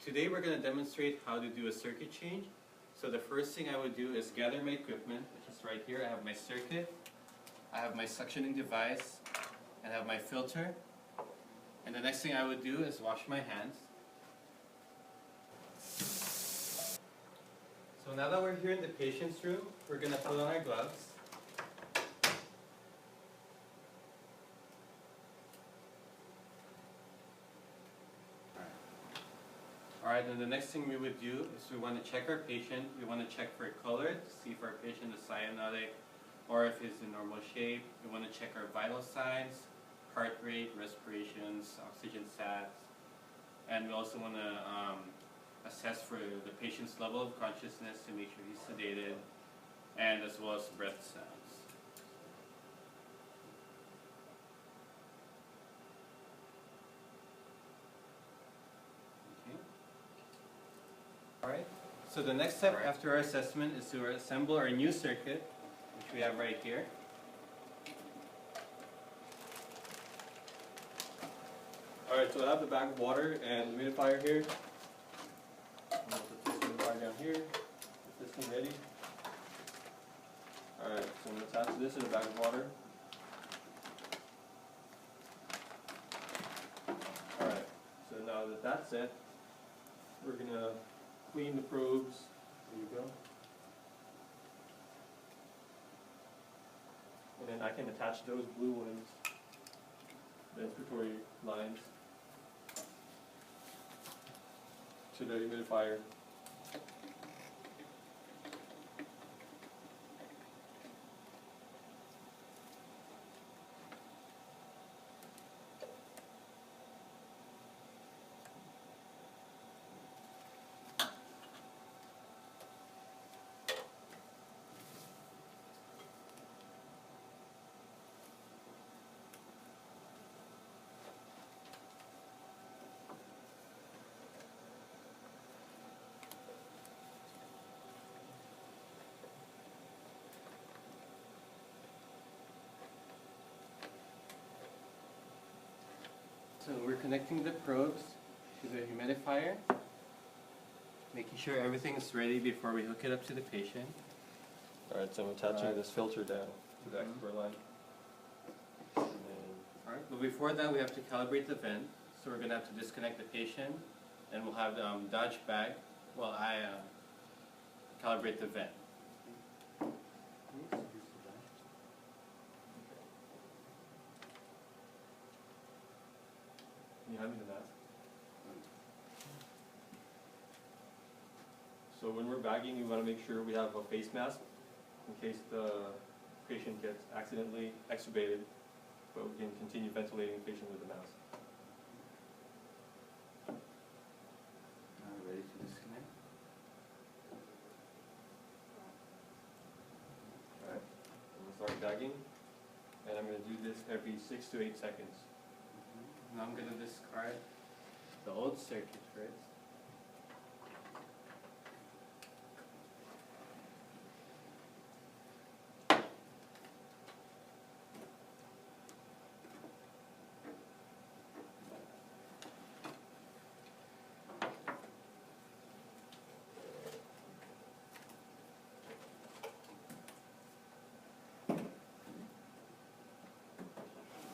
Today we're going to demonstrate how to do a circuit change. So the first thing I would do is gather my equipment, which is right here. I have my circuit, I have my suctioning device, and I have my filter. And the next thing I would do is wash my hands. So now that we're here in the patient's room, we're going to put on our gloves. Alright, and the next thing we would do is we want to check our patient. We want to check for color to see if our patient is cyanotic or if he's in normal shape. We want to check our vital signs, heart rate, respirations, oxygen sats, and we also want to assess for the patient's level of consciousness to make sure he's sedated, and as well as breath sounds. Alright, so the next step after our assessment is to assemble our new circuit, which we have right here. Alright, so I have the bag of water and humidifier here. I'm going to put this humidifier down here. Get this thing ready. Alright, so I'm going to attach this to the bag of water. Alright, so now that that's it, we're going to clean the probes. There you go. And then I can attach those blue ones, the inspiratory lines, to the humidifier. So we're connecting the probes to the humidifier, making sure everything is ready before we hook it up to the patient. Alright, so I'm attaching this filter down to the expert line. Alright, but before that we have to calibrate the vent. So we're going to have to disconnect the patient, and we'll have Dodge bag while I calibrate the vent. Can you hand me the mask? So when we're bagging, we want to make sure we have a face mask in case the patient gets accidentally extubated, but we can continue ventilating the patient with the mask. Now we're ready to disconnect. Alright, I'm going to start bagging, and I'm going to do this every 6 to 8 seconds. Now I'm going to discard the old circuit first.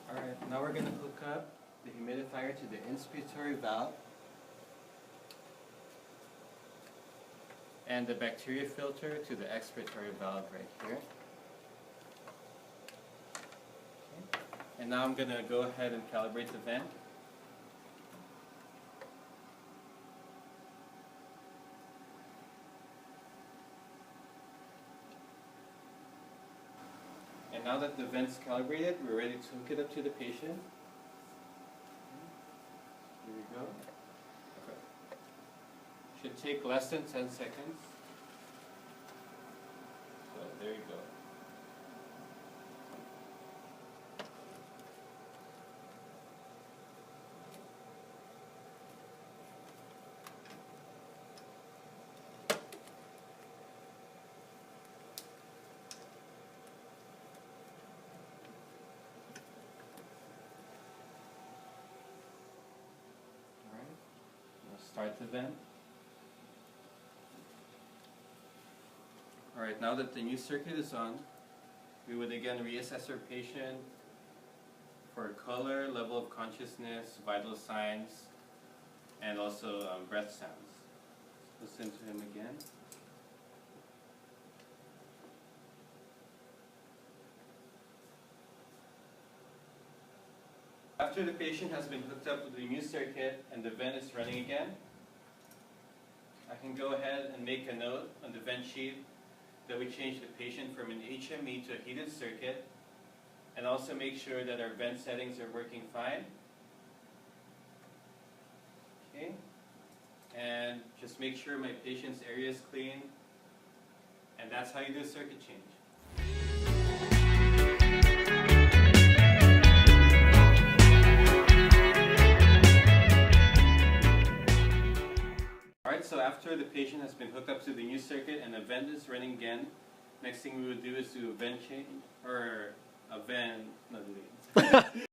Alright, now we're going to hook up the humidifier to the inspiratory valve and the bacteria filter to the expiratory valve right here. Okay. And now I'm going to go ahead and calibrate the vent. And now that the vent's calibrated, we're ready to hook it up to the patient. Here we go. Okay. Should take less than 10 seconds. So there you go. start the vent. Alright, now that the new circuit is on, we would again reassess our patient for color, level of consciousness, vital signs, and also breath sounds. Listen to him again. After the patient has been hooked up with the new circuit and the vent is running again, I can go ahead and make a note on the vent sheet that we change the patient from an HME to a heated circuit, and also make sure that our vent settings are working fine. Okay, and just make sure my patient's area is clean, and that's how you do a circuit change. Alright, so after the patient has been hooked up to the new circuit and the vent is running again, next thing we would do is do a vent change, or a vent, not lead.